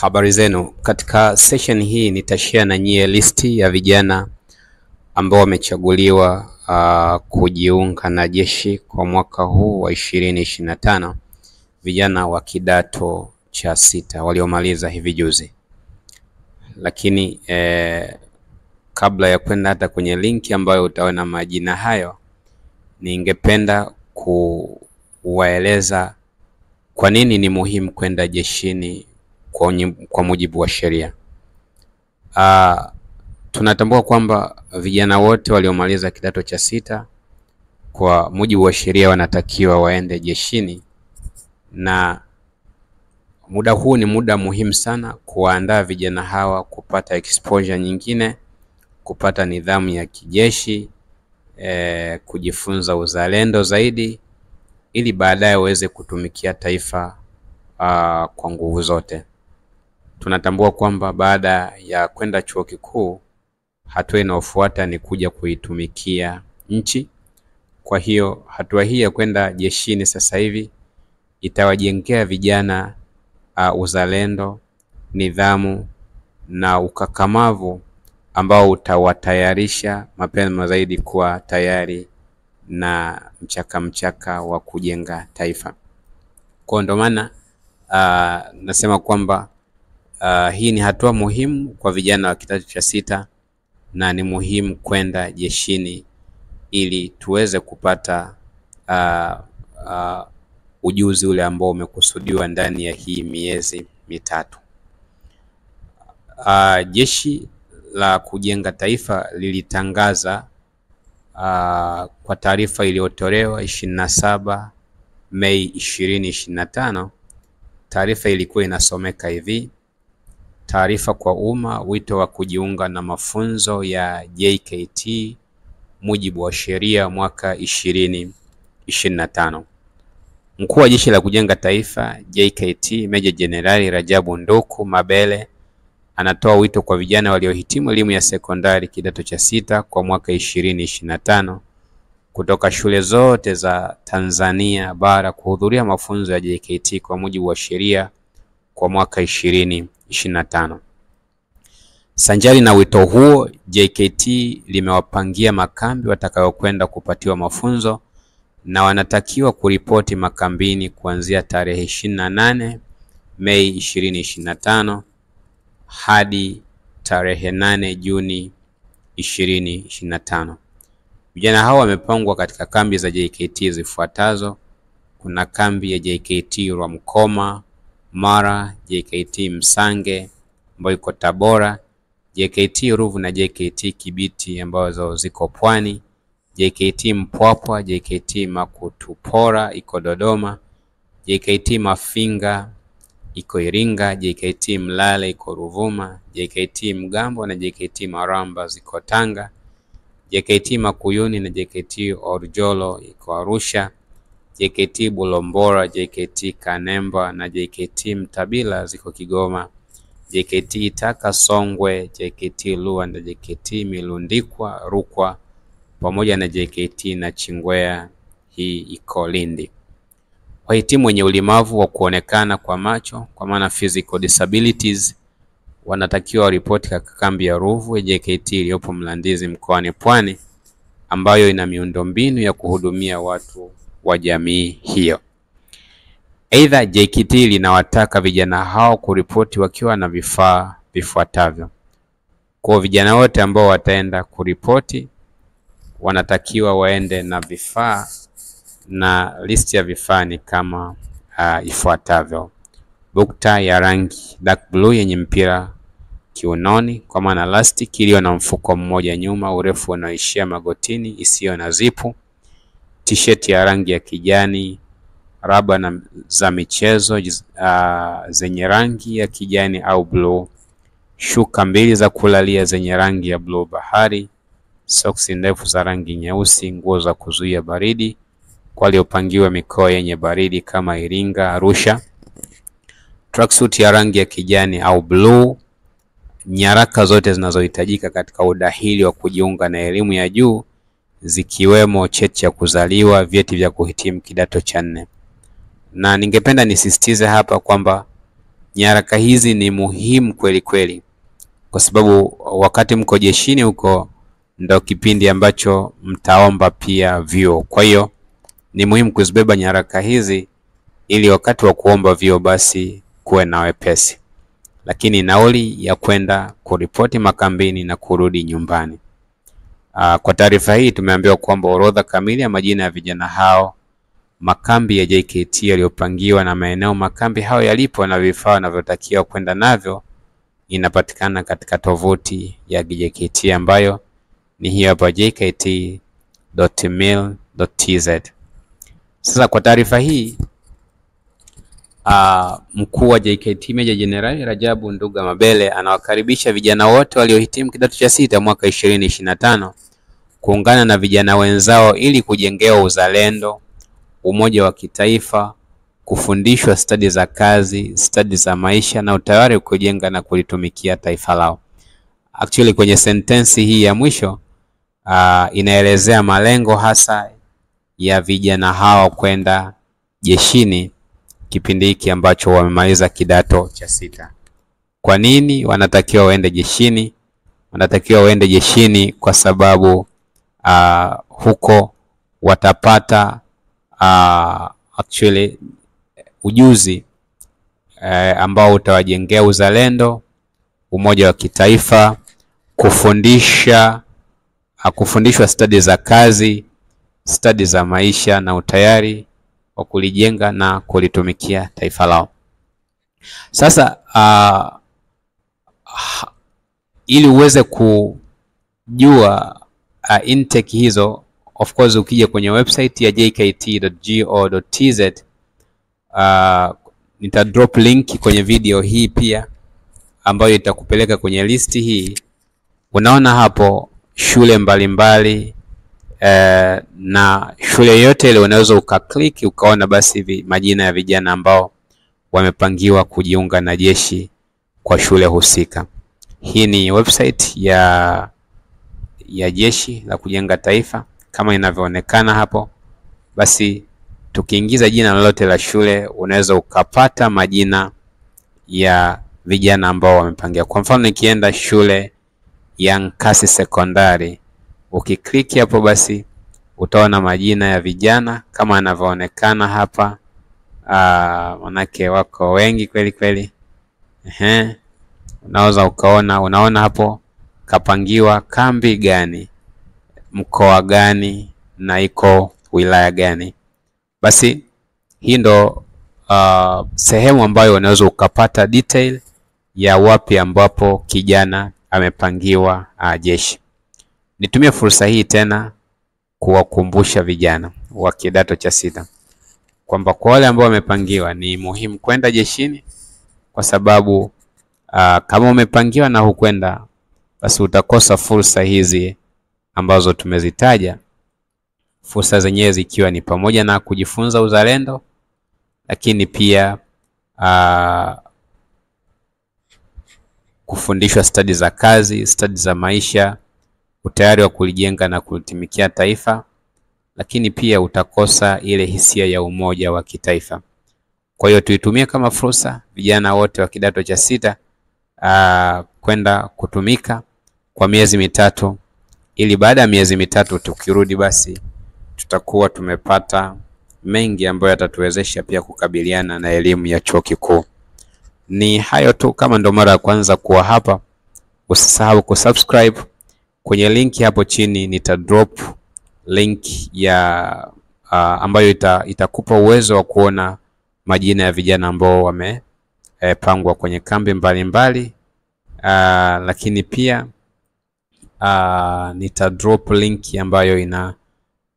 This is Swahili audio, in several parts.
Habari zenu. Katika session hii nitashare na nyie listi ya vijana ambao wamechaguliwa kujiunga na jeshi kwa mwaka huu wa 2025, vijana wa kidato cha 6 waliomaliza hivi juzi. Lakini kabla ya kwenda hata kwenye linki ambayo utaona majina hayo, ningependa kuwaeleza kwa nini ni muhimu kwenda jeshini kwa mujibu wa sheria. Tunatambua kwamba vijana wote waliomaliza kidato cha 6 kwa mujibu wa sheria wanatakiwa waende jeshini, na muda huu ni muda muhimu sana kuandaa vijana hawa kupata exposure nyingine, kupata nidhamu ya kijeshi, kujifunza uzalendo zaidi, ili baadaye waweze kutumikia taifa kwa nguvu zote. Tunatambua kwamba baada ya kwenda chuo kikuu, hatua inayofuata ni kuja kuitumikia nchi. Kwa hiyo hatua hii ya kwenda jeshini sasa hivi itawajengea vijana uzalendo, nidhamu na ukakamavu ambao utawatayarisha mapema zaidi kuwa tayari na mchaka wa kujenga taifa. Kwa ndo maana nasema kwamba hii ni hatua muhimu kwa vijana wa kidato cha 6 na ni muhimu kwenda jeshini ili tuweze kupata ujuzi ule ambao umekusudiwa ndani ya hii miezi mitatu. Jeshi la kujenga taifa lilitangaza kwa taarifa iliyotolewa 27 Mei 2025. Taarifa ilikuwa inasomeka hivi: taarifa kwa umma, wito wa kujiunga na mafunzo ya JKT mujibu wa sheria mwaka 2025. Mkuu wa Jeshi la Kujenga Taifa JKT Meja Jenerali Rajabu Nduku Mabele anatoa wito kwa vijana waliohitimu elimu ya sekondari kidato cha 6 kwa mwaka 2025 kutoka shule zote za Tanzania bara kuhudhuria mafunzo ya JKT kwa mujibu wa sheria kwa mwaka 2025. Sanjari na wito huo, JKT limewapangia makambi watakayokwenda kupatiwa mafunzo na wanatakiwa kuripoti makambini kuanzia tarehe 28 Mei 2025 hadi tarehe 8 Juni 2025. Vijana hao wamepangwa katika kambi za JKT zifuatazo. Kuna kambi ya JKT Rwamkoma, Mara, JKT Msange ambayo iko Tabora, JKT Ruvu na JKT Kibiti ambazo ziko Pwani, JKT Mpwapwa, JKT Makutupora iko Dodoma, JKT Mafinga iko Iringa, JKT Mlale iko Ruvuma, JKT Mgambo na JKT Maramba ziko Tanga, JKT Makuyuni na JKT Orjolo iko Arusha, JKT Bulombora, JKT Kanemba na JKT Mtabila ziko Kigoma, JKT Itaka Songwe, JKT Lua na JKT Milundikwa Rukwa pamoja na JKT na Chingwea hii iko Lindi. Wahitimu wenye ulemavu wa kuonekana kwa macho kwa maana physical disabilities wanatakiwa ripoti katika kambi ya Ruvu ya JKT iliyopo Mlandizi mkoani Pwani ambayo ina miundombinu ya kuhudumia watu wa jamii hiyo. Aidha, JKT linawataka vijana hao kuripoti wakiwa na vifaa vifuatavyo. Kwa vijana wote ambao wataenda kuripoti wanatakiwa waende na vifaa, na listi ya vifaa ni kama ifuatavyo: bukta ya rangi dark blue yenye mpira kiunoni kwa maana elastic iliyo na mfuko mmoja nyuma urefu unaoishia magotini isiyo na zipu, t-shirt ya rangi ya kijani, raba za michezo zenye rangi ya kijani au blue, shuka 2 za kulalia zenye rangi ya blue bahari, socks ndefu za rangi nyeusi, nguo za kuzuia baridi kwa waliopangiwa mikoa yenye baridi kama Iringa, Arusha, tracksuit ya rangi ya kijani au blue, nyaraka zote zinazohitajika katika udahili wa kujiunga na elimu ya juu zikiwemo cheti cha kuzaliwa, vyeti vya kuhitimu kidato cha 4. Na ningependa nisisitize hapa kwamba nyaraka hizi ni muhimu kweli kweli, kwa sababu wakati mko jeshini huko ndo kipindi ambacho mtaomba pia vyuo. Kwa hiyo ni muhimu kuzibeba nyaraka hizi ili wakati wa kuomba vyuo basi kuwe na wepesi. Lakini nauli ya kwenda kuripoti makambini na kurudi nyumbani. Kwa taarifa hii tumeambiwa kwamba orodha kamili ya majina ya vijana hao, makambi ya JKT yaliyopangiwa na maeneo makambi hao yalipo na vifaa wanavyotakiwa kwenda navyo inapatikana katika tovuti ya JKT ambayo ni hiyo hapa, jkt.mil.tz. Sasa kwa taarifa hii mkuu wa JKT Meja Jenerali Rajabu Nduga Mabele anawakaribisha vijana wote waliohitimu kidato cha 6 mwaka 2025 kuungana na vijana wenzao ili kujengewa uzalendo, umoja wa kitaifa, kufundishwa stadi za kazi, stadi za maisha na utayari kujenga na kulitumikia taifa lao. Actually kwenye sentensi hii ya mwisho inaelezea malengo hasa ya vijana hao kwenda jeshini kipindi hiki ambacho wamemaliza kidato cha 6. Kwa nini wanatakiwa waende jeshini? Wanatakiwa waende jeshini kwa sababu huko watapata actually ujuzi ambao utawajengea uzalendo, umoja wa kitaifa, kufundishwa stadi za kazi, stadi za maisha na utayari wa kulijenga na kulitumikia taifa lao. Sasa ili uweze kujua intake hizo, of course ukija kwenye website ya jkt.go.tz nita drop link kwenye video hii pia ambayo itakupeleka kwenye listi hii. Unaona hapo shule mbalimbali na shule yote ile unaweza ukaklik ukaona basi majina ya vijana ambao wamepangiwa kujiunga na jeshi kwa shule husika. Hii ni website ya jeshi la kujenga taifa kama inavyoonekana hapo. Basi tukiingiza jina lolote la shule unaweza ukapata majina ya vijana ambao wamepangiwa. Kwa mfano nikienda shule ya Nkasi Sekondari, ukiklik hapo basi utaona majina ya vijana kama yanavyoonekana hapa. Manake wako wengi kweli kweli. Unaweza unaona hapo kapangiwa kambi gani, mkoa gani na iko wilaya gani. Basi hii ndo sehemu ambayo unaweza ukapata detail ya wapi ambapo kijana amepangiwa jeshi. Nitumie fursa hii tena kuwakumbusha vijana wa kidato cha 6 kwamba kwa wale ambao wamepangiwa ni muhimu kwenda jeshini, kwa sababu kama umepangiwa na hukwenda basi utakosa fursa hizi ambazo tumezitaja. Fursa zenyewe zikiwa ni pamoja na kujifunza uzalendo, lakini pia kufundishwa stadi za kazi, stadi za maisha, utayari wa kulijenga na kulitumikia taifa, lakini pia utakosa ile hisia ya umoja wa kitaifa. Kwa hiyo tuitumie kama fursa vijana wote wa kidato cha 6 kwenda kutumika kwa miezi mitatu, ili baada ya miezi mitatu tukirudi basi tutakuwa tumepata mengi ambayo yatatuwezesha pia kukabiliana na elimu ya chuo kikuu. Ni hayo tu. Kama ndo mara ya kwanza kuwa hapa, usisahau kusubscribe. Kwenye linki hapo chini nita drop link ya ambayo itakupa uwezo wa kuona majina ya vijana ambao wamepangwa kwenye kambi mbalimbali. Lakini pia nita drop link ambayo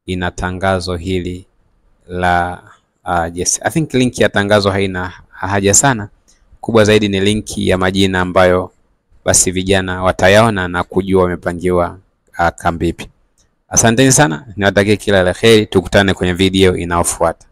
ina tangazo hili la yes. I think link ya tangazo haina haja sana. Kubwa zaidi ni linki ya majina ambayo basi vijana watayaona na kujua wamepangiwa kambi ipi. Asanteni sana, niwatakie kila la heri, tukutane kwenye video inayofuata.